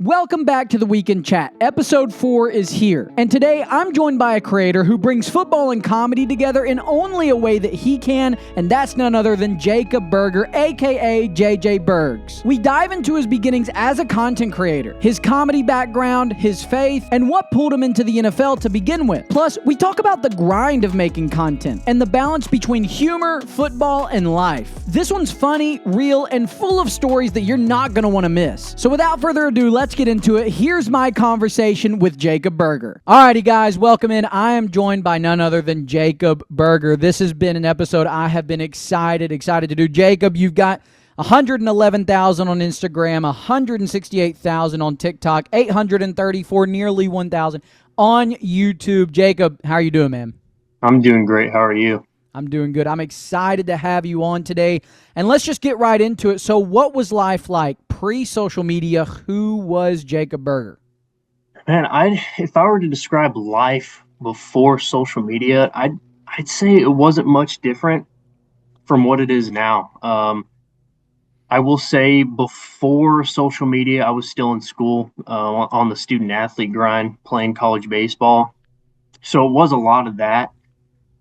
Welcome back to the Weekend Chat. Episode 4 is here. And today I'm joined by a creator who brings football and comedy together in only a way that he can, and that's none other than Jakob Berger, aka JJ Bergsss. We dive into his beginnings as a content creator, his comedy background, his faith, and what pulled him into the NFL to begin with. Plus, we talk about the grind of making content and the balance between humor, football, and life. This one's funny, real, and full of stories that you're not going to want to miss. So without further ado, let's get into it. Here's my conversation with Jakob Berger. Alrighty, guys, welcome in. I am joined by none other than Jakob Berger. This has been an episode I have been excited to do. Jakob, you've got 111,000 on Instagram, 168,000 on TikTok, 834, nearly 1,000 on YouTube. Jakob, how are you doing, man? I'm doing great. How are you? I'm doing good. I'm excited to have you on today. And let's just get right into it. So what was life like pre-social media? Who was Jakob Berger? Man, if I were to describe life before social media, I'd say it wasn't much different from what it is now. I will say before social media, I was still in school on the student athlete grind, playing college baseball. So it was a lot of that.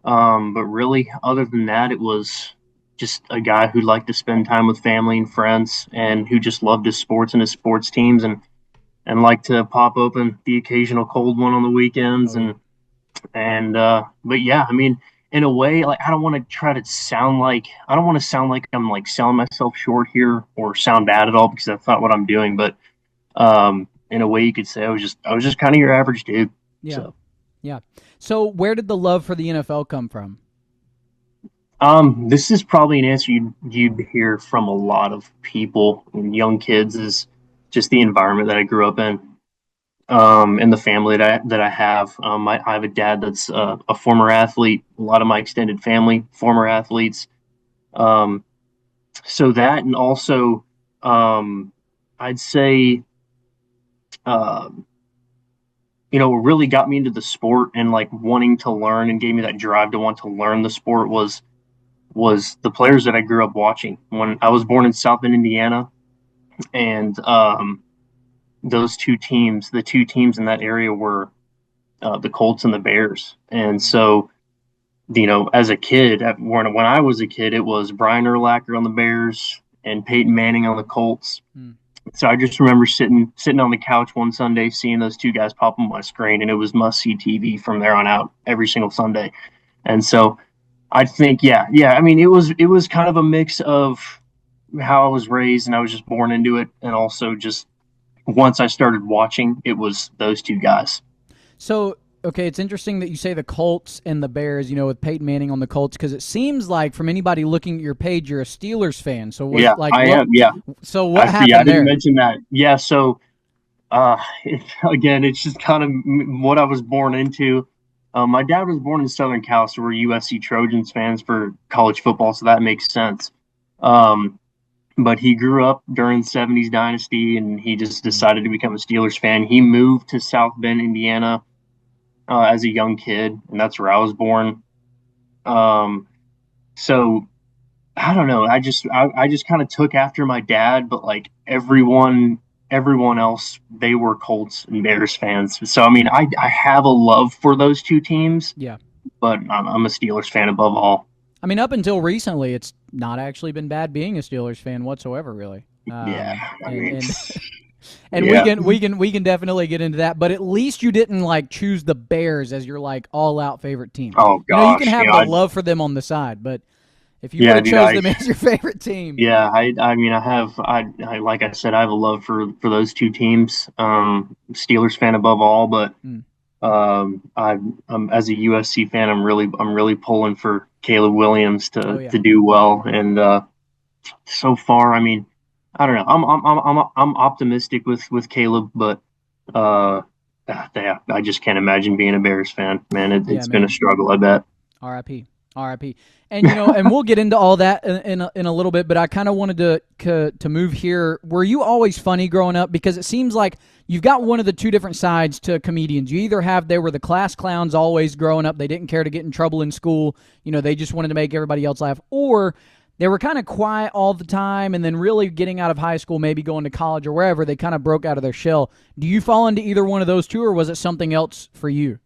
But really, other than that, it was just a guy who liked to spend time with family and friends and who just loved his sports and his sports teams and liked to pop open the occasional cold one on the weekends. But yeah, I mean, in a way, like, I don't want to sound like I'm like selling myself short here or sound bad at all, because that's not what I'm doing. But, in a way you could say I was just kind of your average dude. Yeah. So. Yeah. So where did the love for the NFL come from? This is probably an answer you'd hear from a lot of people and young kids, is just the environment that I grew up in, and the family that I have. I have a dad that's a former athlete. A lot of my extended family, former athletes. So that, and also, I'd say, what really got me into the sport and like wanting to learn and gave me that drive to want to learn the sport was the players that I grew up watching. When I was born in South Bend, Indiana, and those two teams in that area were the Colts and the Bears. And so, as a kid, when I was a kid, it was Brian Urlacher on the Bears and Peyton Manning on the Colts. So I just remember sitting on the couch one Sunday, seeing those two guys pop on my screen, and it was must-see TV from there on out every single Sunday. And so I think, yeah. I mean, it was kind of a mix of how I was raised, and I was just born into it, and also just once I started watching, it was those two guys. So, okay, it's interesting that you say the Colts and the Bears, with Peyton Manning on the Colts, because it seems like from anybody looking at your page, you're a Steelers fan. So I am. Yeah. So what happened there? I didn't mention that. Yeah. So, again, it's just kind of what I was born into. My dad was born in Southern Cal, so we're USC Trojans fans for college football, so that makes sense. But he grew up during the 70s dynasty, and he just decided to become a Steelers fan. He moved to South Bend, Indiana, as a young kid, and that's where I was born. So I don't know. I just kind of took after my dad, but like everyone else, they were Colts and Bears fans. So I mean, I have a love for those two teams. Yeah. But I'm a Steelers fan above all. I mean, up until recently, it's not actually been bad being a Steelers fan whatsoever, really. And we can definitely get into that, but at least you didn't like choose the Bears as your like all out favorite team. Oh gosh, you can have the love for them on the side, but if you would have chose them as your favorite team, I mean, like I said, I have a love for those two teams. Steelers fan above all, but I'm as a USC fan, I'm really pulling for Caleb Williams to do well, and so far, I mean, I don't know. I'm optimistic with Caleb, but I just can't imagine being a Bears fan, man. It's been a struggle, I bet. R.I.P. And and we'll get into all that in a little bit. But I kind of wanted to move here. Were you always funny growing up? Because it seems like you've got one of the two different sides to comedians. You either they were the class clowns always growing up. They didn't care to get in trouble in school. They just wanted to make everybody else laugh, or they were kind of quiet all the time, and then really getting out of high school, maybe going to college or wherever, they kind of broke out of their shell. Do you fall into either one of those two, or was it something else for you?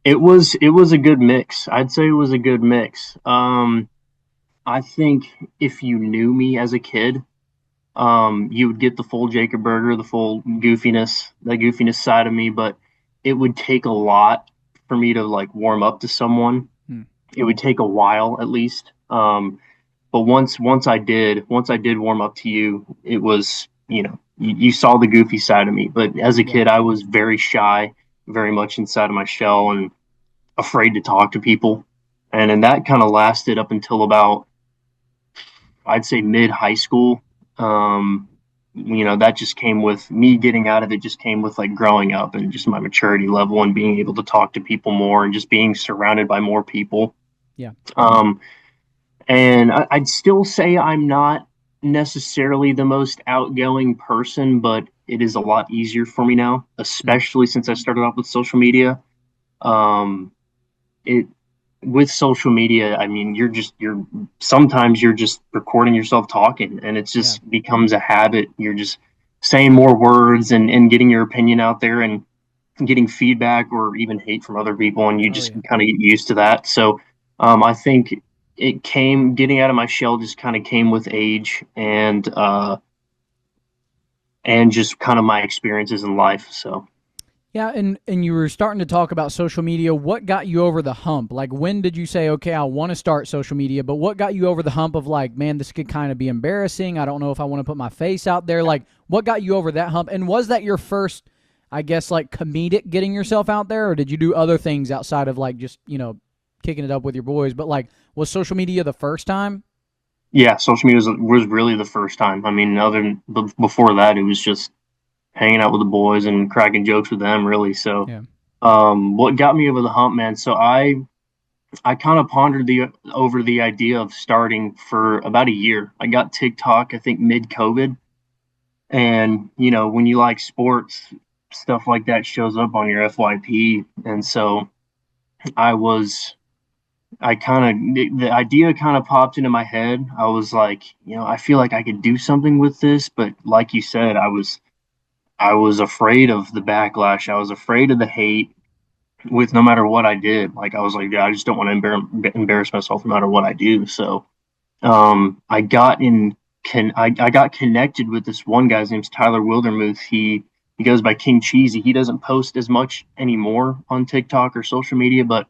It was a good mix. I'd say it was a good mix. I think if you knew me as a kid, you would get the full Jakob Berger, the full goofiness, the goofiness side of me, but it would take a lot for me to like warm up to someone. Hmm. It would take a while at least. But once I did warm up to you, it was, you saw the goofy side of me. But as a Yeah. kid, I was very shy, very much inside of my shell and afraid to talk to people. And that kind of lasted up until about, I'd say, mid high school. That just came with me getting out of it, just came with like growing up and just my maturity level and being able to talk to people more and just being surrounded by more people. Yeah. And I'd still say I'm not necessarily the most outgoing person, but it is a lot easier for me now, especially since I started off with social media. It With social media, I mean, you're sometimes you're just recording yourself talking, and it just becomes a habit. You're just saying more words and getting your opinion out there and getting feedback or even hate from other people, and you just kind of get used to that. So I think getting out of my shell just kind of came with age and just kind of my experiences in life. So Yeah, and you were starting to talk about social media. What got you over the hump? Like, when did you say, okay, I want to start social media, but what got you over the hump of like, man, this could kind of be embarrassing. I don't know if I want to put my face out there. Like, what got you over that hump? And was that your first, I guess, like comedic getting yourself out there, or did you do other things outside of like just, kicking it up with your boys? But like, was social media the first time? yeah, social media was really the first time. I mean, before that, it was just hanging out with the boys and cracking jokes with them, really. So, Yeah. what got me over the hump, man? So I kind of pondered over the idea of starting for about a year. I got TikTok, I think mid COVID, and when you like sports, stuff like that shows up on your FYP, and so I was. I kind of the idea kind of popped into my head. I was like, I feel like I could do something with this, but like you said, I was afraid of the backlash. I was afraid of the hate with no matter what I did. Like I was like, yeah, I just don't want to embarrass myself no matter what I do. So I got I got connected with this one guy. His name's Tyler Wildermuth. He goes by King Cheesy. He doesn't post as much anymore on TikTok or social media, but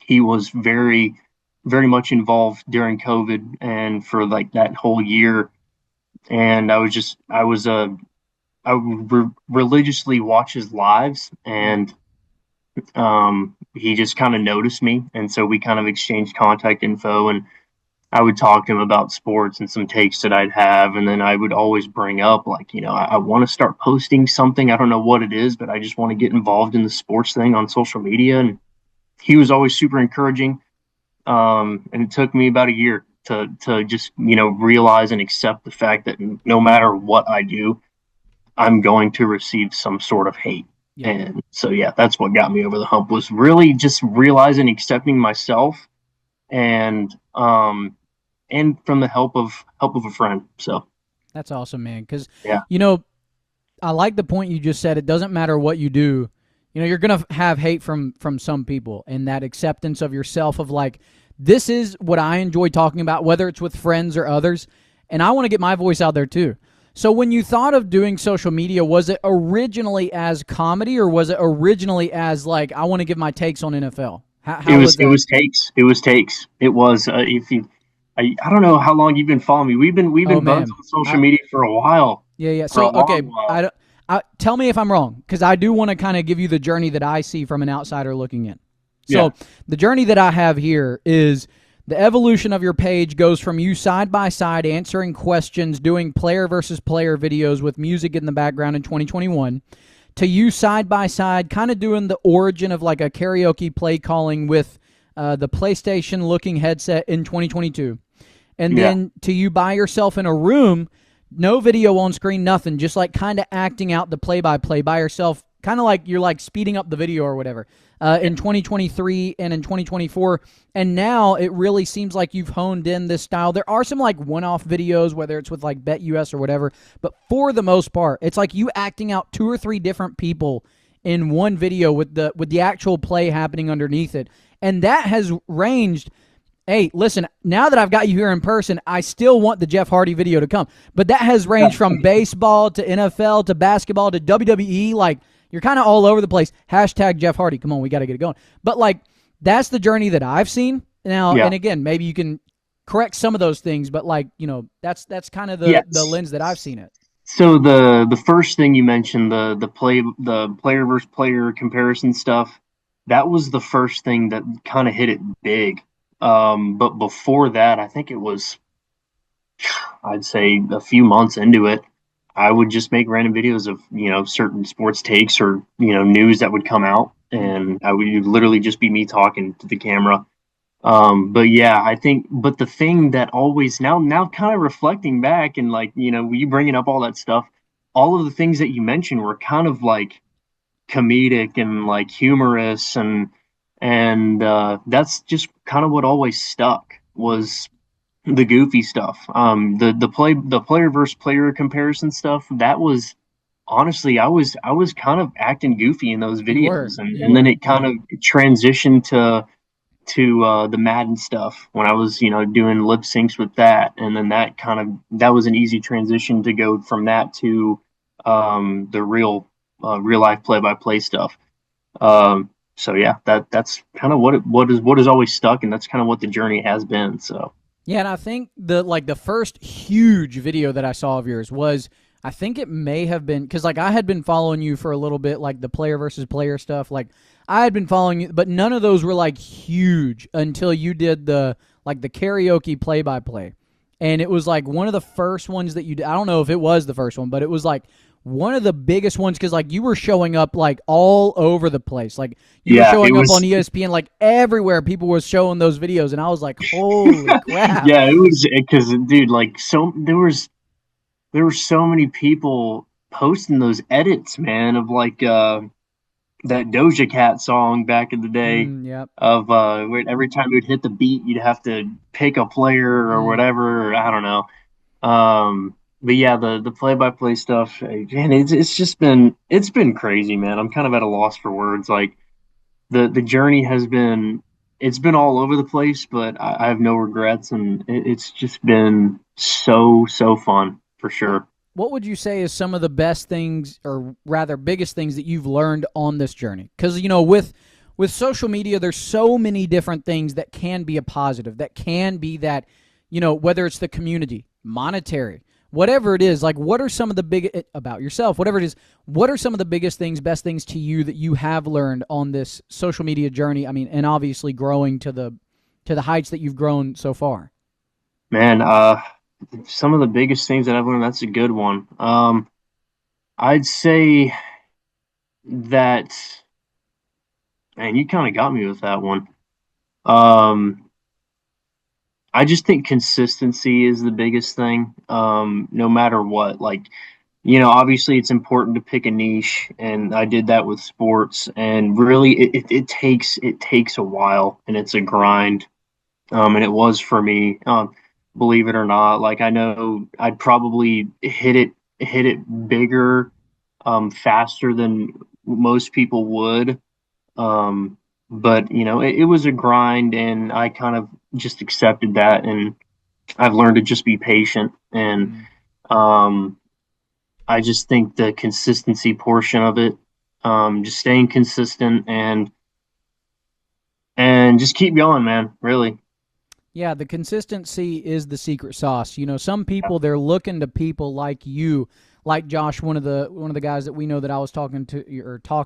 he was very, very much involved during COVID and for like that whole year. And I would religiously watch his lives, and he just kind of noticed me, and so we kind of exchanged contact info, and I would talk to him about sports and some takes that I'd have, and then I would always bring up like, I want to start posting something. I don't know what it is, but I just want to get involved in the sports thing on social media, and he was always super encouraging. And it took me about a year to just realize and accept the fact that no matter what I do, I'm going to receive some sort of hate. Yeah. And so, yeah, that's what got me over the hump, was really just realizing, accepting myself, and from the help of a friend. So That's awesome, man. Because, yeah, I like the point you just said. It doesn't matter what you do. You're going to have hate from some people, and that acceptance of yourself of like, this is what I enjoy talking about, whether it's with friends or others, and I want to get my voice out there too. So when you thought of doing social media, was it originally as comedy, or was it originally as like, I want to give my takes on NFL? How was that? it was takes. It was takes. It was if you. I don't know how long you've been following me. We've been buds on social media for a while. Yeah. For a So long okay, while. tell me if I'm wrong, because I do want to kind of give you the journey that I see from an outsider looking in. So the journey that I have here is the evolution of your page goes from you side by side answering questions, doing player versus player videos with music in the background in 2021, to you side by side kind of doing the origin of like a karaoke play calling with the PlayStation looking headset in 2022. And then to you by yourself in a room, no video on screen, nothing, just like kind of acting out the play-by-play by yourself kind of like you're like speeding up the video or whatever in 2023 and in 2024. And now it really seems like you've honed in this style. There are some like one-off videos, whether it's with like BetUS or whatever, but for the most part, it's like you acting out 2 or 3 different people in one video with the actual play happening underneath it. And that has ranged. Hey, listen, now that I've got you here in person, I still want the Jeff Hardy video to come. But that has ranged from baseball to NFL to basketball to WWE. Like, you're kind of all over the place. Hashtag Jeff Hardy. Come on, we got to get it going. But, like, that's the journey that I've seen. Now, and again, maybe you can correct some of those things, but, like, you know, that's kind of the lens that I've seen it. So the first thing you mentioned, the player versus player comparison stuff, that was the first thing that kind of hit it big. But before that, I think it was, I'd say a few months into it, I would just make random videos of, you know, certain sports takes or, you know, news that would come out, and I would literally just be me talking to the camera. But yeah, I think, but the thing that always now kind of reflecting back and like, you know, you bringing up all that stuff, all of the things that you mentioned were kind of like comedic and like humorous and that's just kind of what always stuck was the goofy stuff. The player versus player comparison stuff, that was honestly I was kind of acting goofy in those videos, and then it kind of transitioned to the Madden stuff when I was, you know, doing lip syncs with that, and then that was an easy transition to go from that to the real life play-by-play stuff. So yeah, that's kind of what is always stuck, and that's kind of what the journey has been. So yeah, and I think the first huge video that I saw of yours was, I think it may have been, because like I had been following you for a little bit, like the player versus player stuff. Like I had been following you, but none of those were like huge until you did the karaoke play-by-play, and it was like one of the first ones that you did. I don't know if it was the first one, but it was like one of the biggest ones, because like you were showing up like all over the place. Like you were showing up on ESPN, like everywhere. People were showing those videos, and I was like, holy crap. Yeah, it was because, dude, like there were so many people posting those edits, man, of like that Doja Cat song back in the day. Of where every time you'd hit the beat, you'd have to pick a player or whatever. Or, I don't know. But yeah, the play-by-play stuff, man, it's been crazy, man. I'm kind of at a loss for words. Like the journey it's been all over the place, but I have no regrets, and it's just been so fun for sure. What would you say is some of the best things, or rather biggest things, that you've learned on this journey? Because, you know, with social media, there's so many different things that can be a positive, that can be that, you know, whether it's the community, monetary, whatever it is. Like, what are some of the big, about yourself, whatever it is, what are some of the biggest things, best things to you that you have learned on this social media journey? I mean, and obviously growing to the heights that you've grown so far. Man, some of the biggest things that I've learned, that's a good one. I'd say that, man, you kind of got me with that one. I just think consistency is the biggest thing, no matter what. Like, you know, obviously it's important to pick a niche, and I did that with sports, and really it takes a while, and it's a grind. And it was for me, believe it or not. Like, I know I'd probably hit it bigger, faster than most people would. But, you know, it was a grind, and I kind of just accepted that, and I've learned to just be patient. And I just think the consistency portion of it, just staying consistent and just keep going, man, really. Yeah, the consistency is the secret sauce. You know, some people, they're looking to people like you, like Josh, one of the guys that we know that I was talking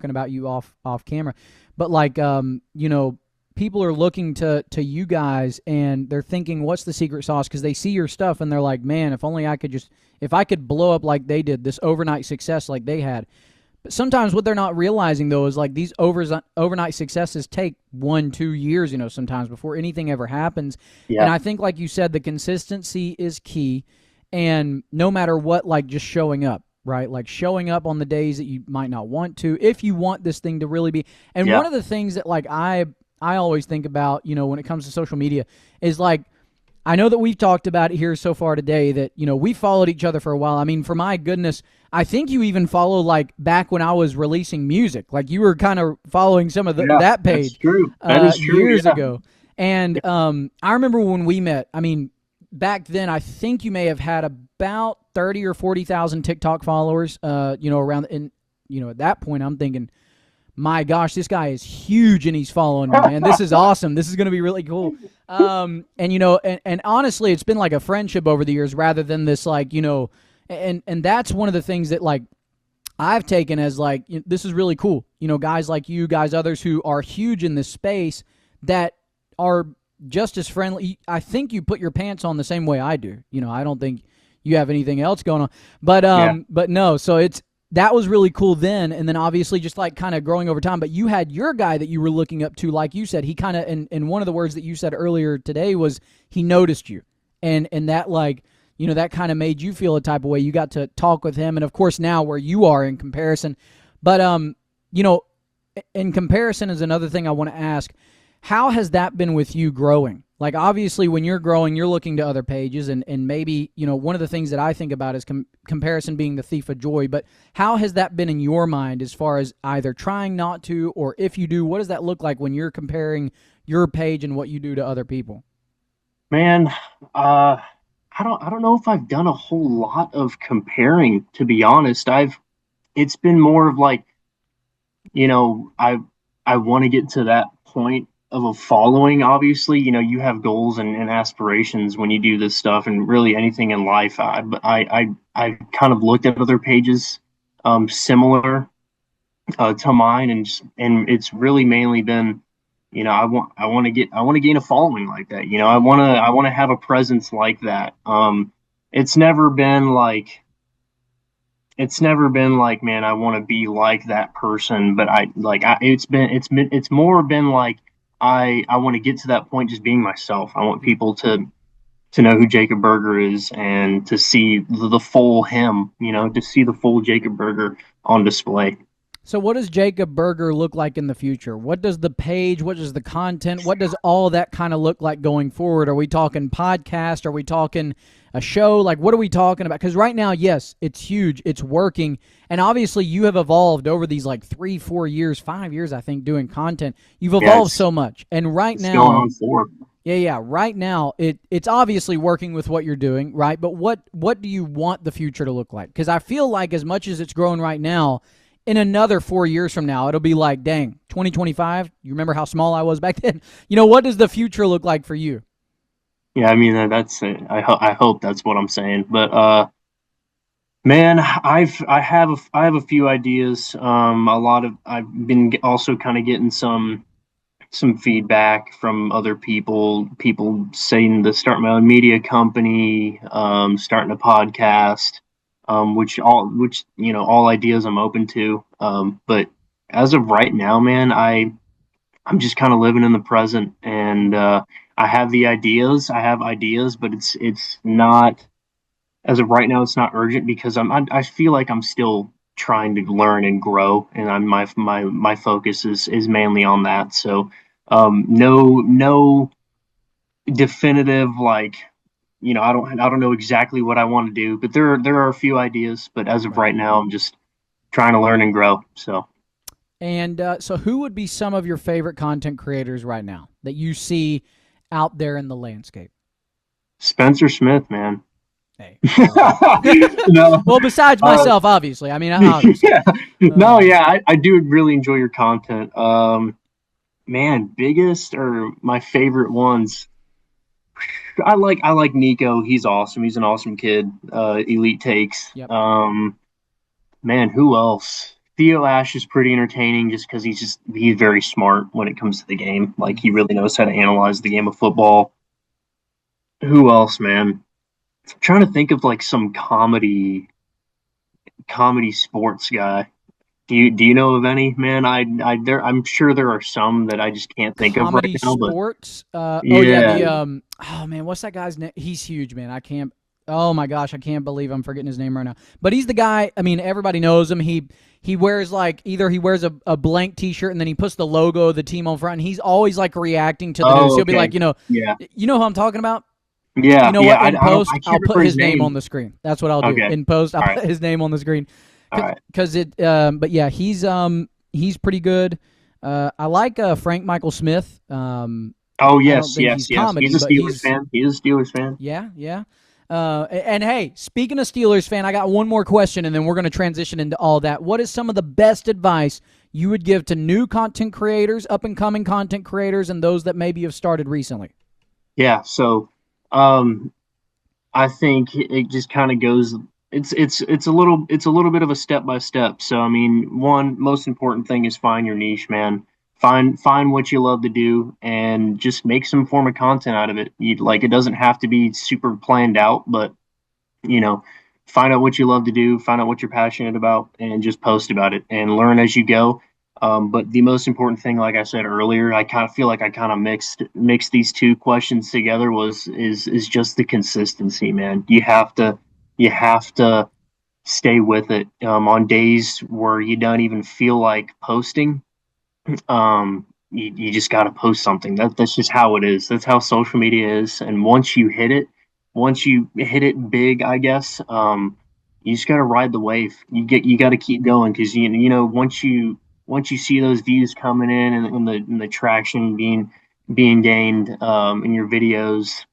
about you off camera. But like, you know, people are looking to you guys, and they're thinking, what's the secret sauce? Because they see your stuff and they're like, man, if only I could if I could blow up like they did, this overnight success like they had. But sometimes what they're not realizing, though, is like these overnight successes take 1-2 years, you know, sometimes before anything ever happens. Yeah. And I think, like you said, the consistency is key. And no matter what, like just showing up. right? Like showing up on the days that you might not want to, if you want this thing to really be. And one of the things that like I always think about, when it comes to social media is like, I know that we've talked about it here so far today that, we followed each other for a while. I mean, for my goodness, I think you even follow like back when I was releasing music. Like you were kind of following some of that page. That's true. That is true, years ago. And I remember when we met, I mean, back then I think you may have had about 30 or 40,000 TikTok followers, around, and, at that point I'm thinking, my gosh, this guy is huge and he's following me, man. This is awesome. This is going to be really cool. And honestly, it's been like a friendship over the years rather than this like, and that's one of the things that like I've taken as like, this is really cool. Guys like you, guys, others who are huge in this space that are just as friendly. I think you put your pants on the same way I do. I don't think you have anything else going on, but no, so that was really cool then, and then obviously just like kind of growing over time. But you had your guy that you were looking up to, like you said, he kind of, and one of the words that you said earlier today was he noticed you, and that like, that kind of made you feel a type of way. You got to talk with him, and of course now where you are in comparison. But in comparison is another thing I want to ask. How has that been with you growing? Like, obviously, when you're growing, you're looking to other pages, and maybe, one of the things that I think about is comparison being the thief of joy, but how has that been in your mind as far as either trying not to, or if you do, what does that look like when you're comparing your page and what you do to other people? Man, I don't know if I've done a whole lot of comparing, to be honest. It's been more of like, I want to get to that point of a following. Obviously, you have goals and aspirations when you do this stuff, and really anything in life. I kind of looked at other pages similar to mine, and it's really mainly been, I want to gain a following like that. I want to have a presence like that. It's never been like man, I want to be like that person, but it's more been like I want to get to that point just being myself. I want people to know who Jakob Berger is and to see the full him, to see the full Jakob Berger on display. So what does Jakob Berger look like in the future? What does the page, what does the content, what does all that kind of look like going forward? Are we talking podcast? Are we talking a show? Like, what are we talking about? Because right now, yes, it's huge. It's working. And obviously you have evolved over these like 3, 4 years, 5 years, I think, doing content. You've evolved so much. And right now, going on 4. Yeah. Right now, it's obviously working with what you're doing, right? But what do you want the future to look like? Because I feel like as much as it's growing right now, in another 4 years from now, it'll be like, dang, 2025, you remember how small I was back then? What does the future look like for you? Yeah, I mean, that's it. I hope that's what I'm saying. But, man, I have a few ideas. I've been also kind of getting some feedback from other people saying to start my own media company, starting a podcast. Which all ideas I'm open to. But as of right now, man, I'm just kind of living in the present, and I have ideas, but it's not, as of right now, it's not urgent because I feel like I'm still trying to learn and grow, and my focus is mainly on that. So, no definitive like. I don't know exactly what I want to do, but there are a few ideas. But as of right now, I'm just trying to learn and grow. So, and so who would be some of your favorite content creators right now that you see out there in the landscape? Spencer Smith, man. Hey, no. Well, besides myself, obviously. I mean, obviously. Yeah. I do really enjoy your content. Man, biggest or my favorite ones. I like Nico. He's awesome. He's an awesome kid. Elite takes. Yep. Man, who else? Theo Ash is pretty entertaining just because he's very smart when it comes to the game. Like, he really knows how to analyze the game of football. Who else, man? I'm trying to think of like some comedy sports guy. Do you know of any, man? I'm sure there are some that I just can't think of right now. Comedy sports. Yeah. Oh man, what's that guy's name? He's huge, man. I can't. Oh my gosh, I can't believe I'm forgetting his name right now. But he's the guy. I mean, everybody knows him. He wears like either he wears a blank T-shirt and then he puts the logo of the team on front. And he's always like reacting to the news. Oh, He'll be okay. like, Yeah. you know who I'm talking about. You Yeah. know Yeah. what? In I post, can't I'll put remember his his name on name. the screen. That's what I'll do. Okay. In post, I'll All right. put his name on the screen. All right. Because it. But yeah, he's pretty good. I like Frank Michael Smith. Oh, I don't yes. think Yes. he's Yes. comedy, He's a but Steelers fan. He's a Steelers fan. yeah, yeah. And hey, speaking of Steelers fan, I got one more question, and then we're going to transition into all that. What is some of the best advice you would give to new content creators, up and coming content creators, and those that maybe have started recently? Yeah. So, um, I think it just kind of goes. It's a little bit of a step by step. So I mean, one most important thing is find your niche, man. Find what you love to do, and just make some form of content out of it. Like it doesn't have to be super planned out, but you know, find out what you love to do, find out what you're passionate about, and just post about it and learn as you go. But the most important thing, like I said earlier, I kind of feel like I kind of mixed these two questions together is just the consistency, man. You have to stay with it. On days where you don't even feel like posting, you just got to post something. That's just how it is. That's how social media is. And once you hit it big, I guess, you just got to ride the wave. You got to keep going because you know once you see those views coming in and the traction being gained in your videos,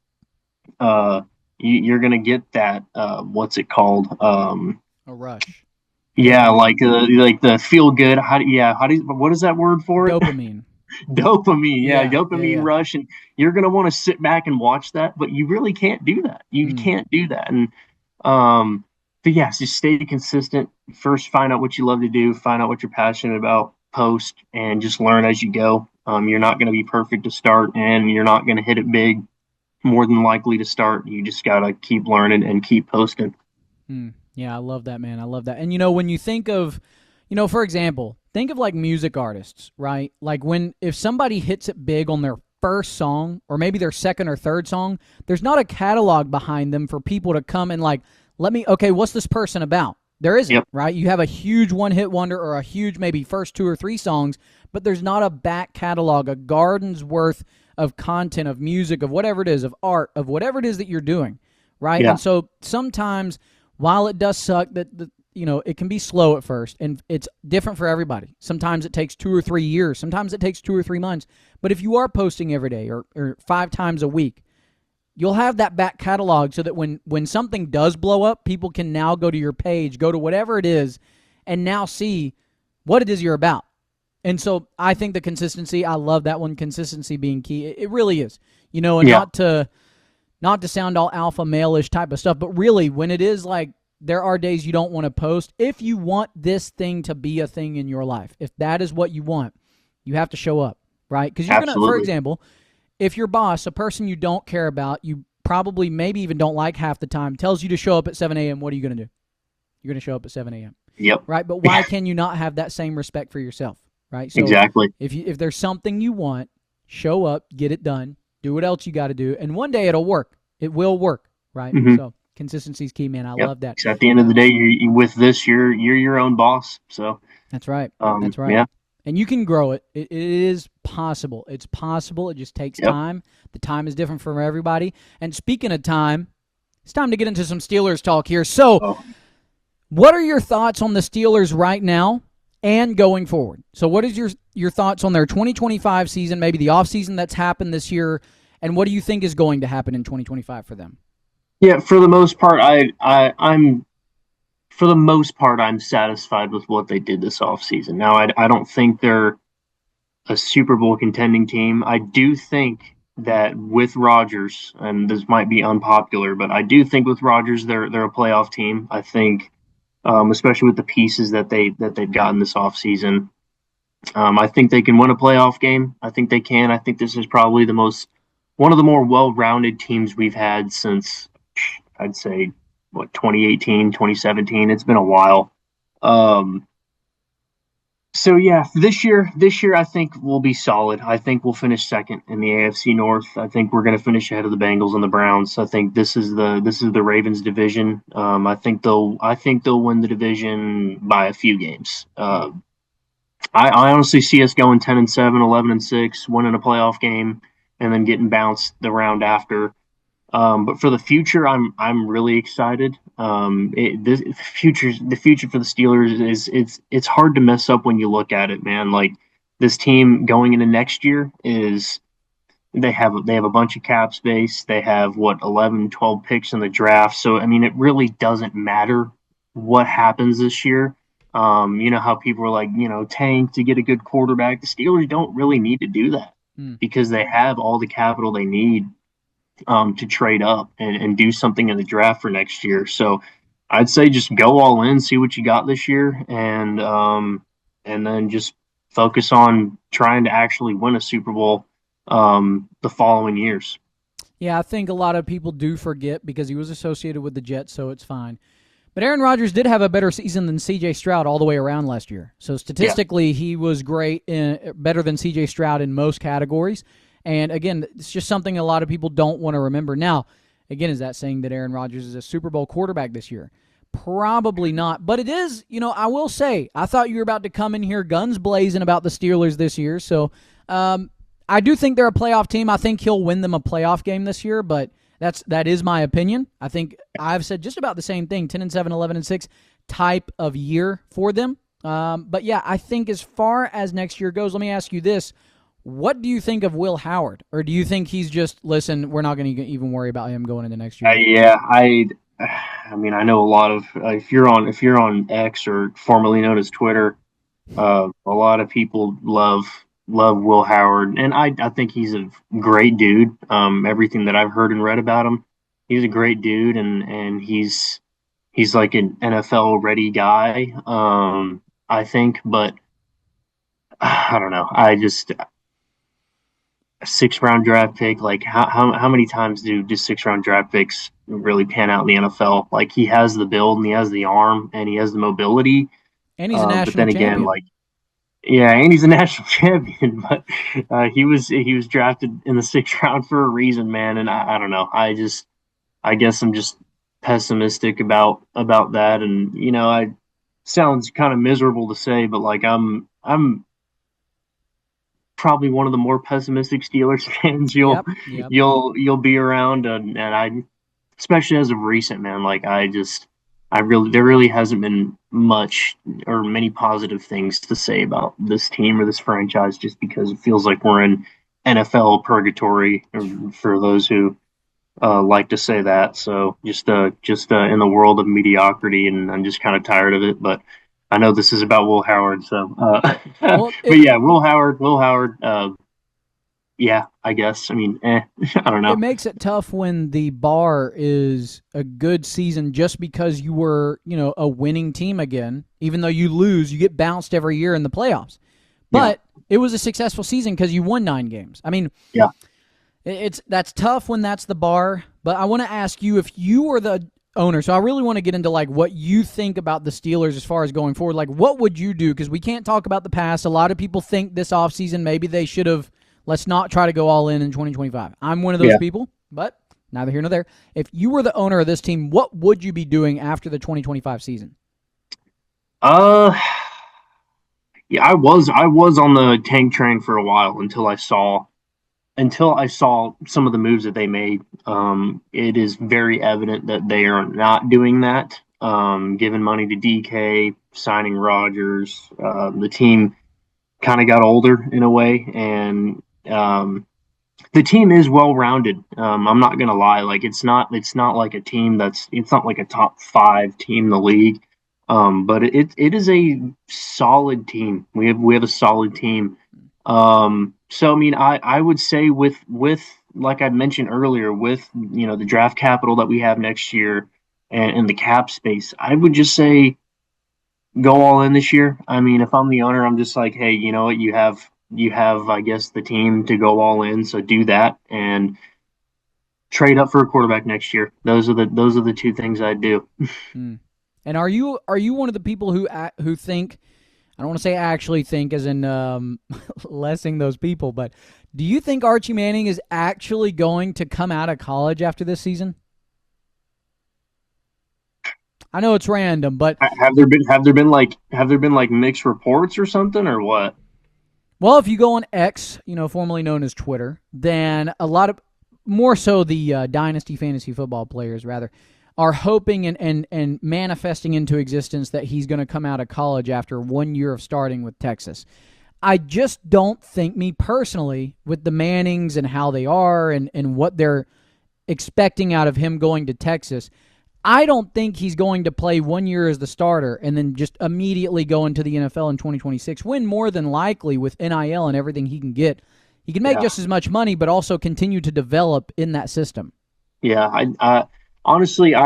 you're gonna get that what's it called? A rush. Yeah, Dopamine. like the feel good. How do you, what is that word for it? Dopamine. Dopamine, yeah, Yeah, yeah, dopamine yeah. rush, and you're gonna want to sit back and watch that, but you really can't do that. You Mm. can't do that, and um, but yes, just stay consistent. First, find out what you love to do, find out what you're passionate about, post, and just learn as you go. You're not gonna be perfect to start, and you're not gonna hit it big. More than likely to start. You just gotta keep learning and keep posting. Yeah, I love that, man. I love that. And when you think of, for example, think of like music artists, right? Like if somebody hits it big on their first song or maybe their second or third song, there's not a catalog behind them for people to come and like, okay, what's this person about? There isn't, Yep, right? You have a huge one hit wonder or a huge maybe first two or three songs, but there's not a back catalog, a garden's worth of content, of music, of whatever it is, of art, of whatever it is that you're doing, right? yeah, And so sometimes while it does suck that it can be slow at first and it's different for everybody. Sometimes it takes 2 or 3 years. Sometimes it takes 2 or 3 months. But if you are posting every day or 5 times a week, you'll have that back catalog so that when something does blow up, people can now go to your page, go to whatever it is, and now see what it is you're about. And so I think the consistency, I love that one, consistency being key. It really is. And yeah, not to sound all alpha male-ish type of stuff, but really when it is like there are days you don't want to post, if you want this thing to be a thing in your life, if that is what you want, you have to show up, right? Because you're going to, for absolutely. example, if your boss, a person you don't care about, you probably maybe even don't like half the time, tells you to show up at 7 a.m., what are you going to do? You're going to show up at 7 a.m., Yep, right? But why can you not have that same respect for yourself, right? So exactly. if there's something you want, show up, get it done, do what else you got to do, and one day it'll work. It will work, right? Hmm. So consistency is key, man. I Yep. love that. So at the end of the day, with this, you're your own boss. So, That's right. That's right. yeah, And you can grow it. It is possible. It's possible. It just takes yep. time. The time is different for everybody. And speaking of time, it's time to get into some Steelers talk here. So, Oh, what are your thoughts on the Steelers right now and going forward? So, what is your thoughts on their 2025 season, maybe the offseason that's happened this year, and what do you think is going to happen in 2025 for them? yeah. For the most part, I'm for the most part I'm satisfied with what they did this offseason. Now, I don't think they're a Super Bowl contending team. I do think that with Rodgers, and this might be unpopular, but I do think with Rodgers they're a playoff team. I think, especially with the pieces that they've gotten this offseason, I think they can win a playoff game. I think they can. I think this is probably one of the more well-rounded teams we've had since I'd say 2018, 2017. It's been a while. Um, So yeah, this year I think we'll be solid. I think we'll finish second in the AFC North. I think we're going to finish ahead of the Bengals and the Browns. I think this is the Ravens division. I think they'll win the division by a few games. I honestly see us going 10-7, 11-6, winning a playoff game, and then getting bounced the round after. But for the future, I'm really excited. The future for the Steelers is it's hard to mess up when you look at it, man. Like this team going into next year is they have a bunch of cap space. They have what 11, 12 picks in the draft. So I mean, it really doesn't matter what happens this year. You know how people are like, tank to get a good quarterback. The Steelers don't really need to do that because they have all the capital they need to trade up and do something in the draft for next year. So I'd say just go all in, see what you got this year, and then just focus on trying to actually win a Super Bowl the following years. Yeah, I think a lot of people do forget because he was associated with the Jets, so it's fine. But Aaron Rodgers did have a better season than C.J. Stroud all the way around last year. So statistically, He was great, better than C.J. Stroud in most categories. And again, it's just something a lot of people don't want to remember. Now, again, is that saying that Aaron Rodgers is a Super Bowl quarterback this year? Probably not. But it is, I will say, I thought you were about to come in here guns blazing about the Steelers this year. So I do think they're a playoff team. I think he'll win them a playoff game this year, but that is my opinion. I think I've said just about the same thing, 10-7, 11-6 type of year for them. But yeah, I think as far as next year goes, let me ask you this. What do you think of Will Howard? Or do you think he's just, listen, we're not going to even worry about him going into next year? Yeah, I mean, I know a lot of if you're on X or formerly known as Twitter, a lot of people love Will Howard, and I think he's a great dude. Everything that I've heard and read about him, he's a great dude, and he's like an NFL ready guy. I think, but I don't know. I just a 6th round draft pick. Like how many times do just 6th round draft picks really pan out in the NFL? Like he has the build and he has the arm and he has the mobility. And he's a national but then champion. again, like yeah, and he's a national champion. But he was drafted in the 6th round for a reason, man. And I don't know. I guess I'm just pessimistic about that. And I sounds kind of miserable to say, but like I'm probably one of the more pessimistic Steelers fans you'll be around, and I, especially as of recent, man. Like there really hasn't been much or many positive things to say about this team or this franchise, just because it feels like we're in NFL purgatory for those who like to say that. So just in the world of mediocrity, and I'm just kind of tired of it. But I know this is about Will Howard, so but yeah, Will Howard. Yeah, I guess. I mean, I don't know. It makes it tough when the bar is a good season just because you were, a winning team again. Even though you lose, you get bounced every year in the playoffs. But it was a successful season because you won 9 games. I mean, that's tough when that's the bar. But I want to ask you, if you were the owner, so I really want to get into like what you think about the Steelers as far as going forward. Like, what would you do? Because we can't talk about the past. A lot of people think this offseason maybe they should have. Let's not try to go all in 2025. I'm one of those people, but neither here nor there. If you were the owner of this team, what would you be doing after the 2025 season? Yeah, I was on the tank train for a while until I saw some of the moves that they made. It is very evident that they are not doing that. Giving money to DK, signing Rodgers, the team kind of got older in a way, and the team is well rounded. I'm not gonna lie, like it's not like a team it's not like a top 5 team in the league. But it is a solid team. We have a solid team. So I mean, I would say with like I mentioned earlier, with the draft capital that we have next year and the cap space, I would just say go all in this year. I mean, if I'm the owner, I'm just like, hey, you know what, you have I guess the team to go all in, so do that and trade up for a quarterback next year. Those are the 2 things I'd do. And are you one of the people who think I don't want to say actually think as in lessing those people, but do you think Archie Manning is actually going to come out of college after this season? I know it's random, but have there been like mixed reports or something or what? well, if you go on X, formerly known as Twitter, then a lot of more so the Dynasty fantasy football players rather are hoping and manifesting into existence that he's going to come out of college after 1 year of starting with Texas. I just don't think, me personally, with the Mannings and how they are and what they're expecting out of him going to Texas, I don't think he's going to play 1 year as the starter and then just immediately go into the NFL in 2026, when more than likely with NIL and everything he can get, he can make just as much money but also continue to develop in that system. Yeah, I honestly,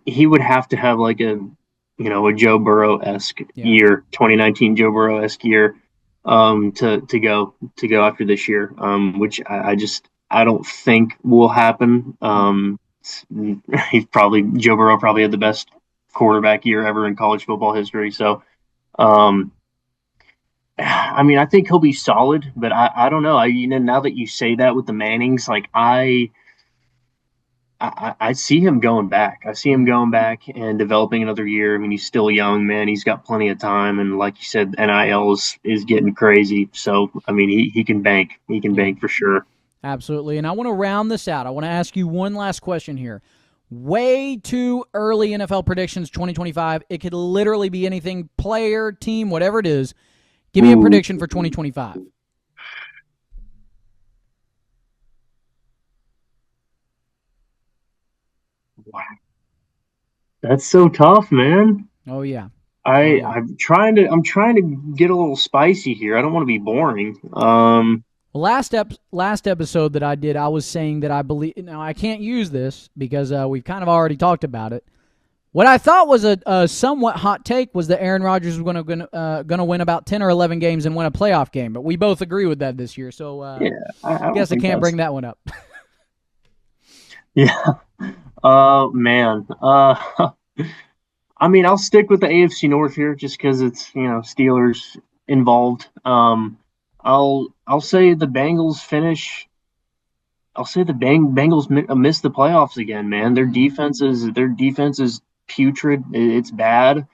he would have to have like a Joe Burrow-esque year, 2019 Joe Burrow-esque year, to go after this year, which I don't think will happen. Joe Burrow probably had the best quarterback year ever in college football history. So, um, I mean, I think he'll be solid, but I don't know. Now that you say that with the Mannings, like I see him going back. I see him going back and developing another year. I mean, he's still young, man. He's got plenty of time, and like you said, NIL is getting crazy. So, I mean, he can bank. He can bank for sure. Absolutely. And I want to round this out. I want to ask you one last question here. Way too early NFL predictions 2025. It could literally be anything, player, team, whatever it is. Give me a prediction for 2025. Wow. That's so tough, man. Oh, yeah. I'm trying to get a little spicy here. I don't want to be boring. Last episode that I did, I was saying that I believe. Now I can't use this because we've kind of already talked about it. What I thought was a somewhat hot take was that Aaron Rodgers was going to win about 10 or 11 games and win a playoff game, but we both agree with that this year. So I guess I can't bring that one up. Yeah. Man. I mean, I'll stick with the AFC North here just because it's Steelers involved. I'll say the Bengals finish. I'll say the Bengals miss the playoffs again, man. Their defense is putrid. It's bad.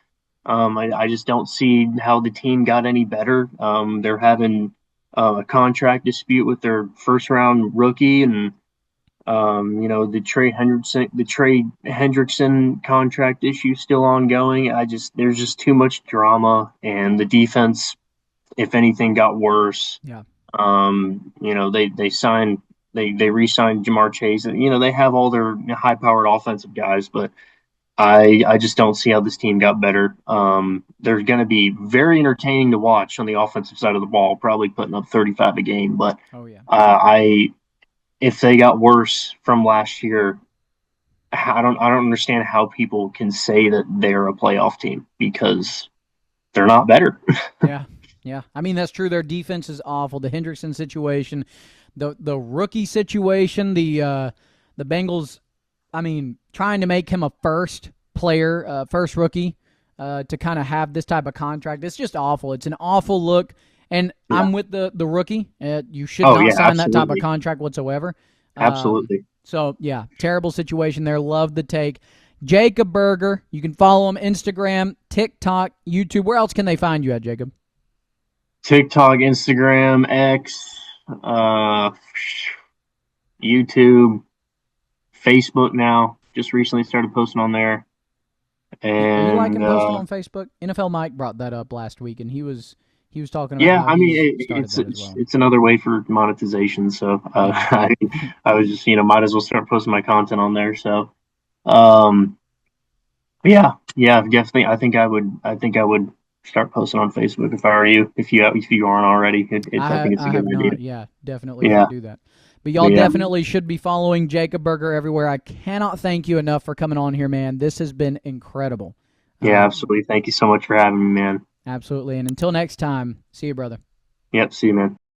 I just don't see how the team got any better. They're having a contract dispute with their first round rookie, and the Trey Hendrickson contract issue still ongoing. There's just too much drama, and the defense, if anything, got worse. Yeah. They re-signed Jamar Chase, and they have all their high-powered offensive guys, but I just don't see how this team got better. They're going to be very entertaining to watch on the offensive side of the ball, probably putting up 35 a game. But if they got worse from last year, I don't understand how people can say that they're a playoff team because they're not better. Yeah. I mean, that's true. Their defense is awful. The Hendrickson situation, the rookie situation, the Bengals, I mean, trying to make him a first rookie to kind of have this type of contract. It's just awful. It's an awful look. And I'm with the rookie. You should not sign that type of contract whatsoever. Absolutely. So, terrible situation there. Love the take. Jakob Berger, you can follow him Instagram, TikTok, YouTube. Where else can they find you at, Jacob? TikTok, Instagram, X, YouTube, Facebook now. Just recently started posting on there. And you liking posting on Facebook? NFL Mike brought that up last week, and he was talking about. Yeah, I mean, it's another way for monetization. So I was just might as well start posting my content on there. So, definitely. I think I would start posting on Facebook if I were you. If you aren't already, I think it's a good idea. Yeah, definitely do that. But y'all definitely should be following Jakob Berger everywhere. I cannot thank you enough for coming on here, man. This has been incredible. Yeah, absolutely. Thank you so much for having me, man. Absolutely. And until next time, see you, brother. Yep, see you, man.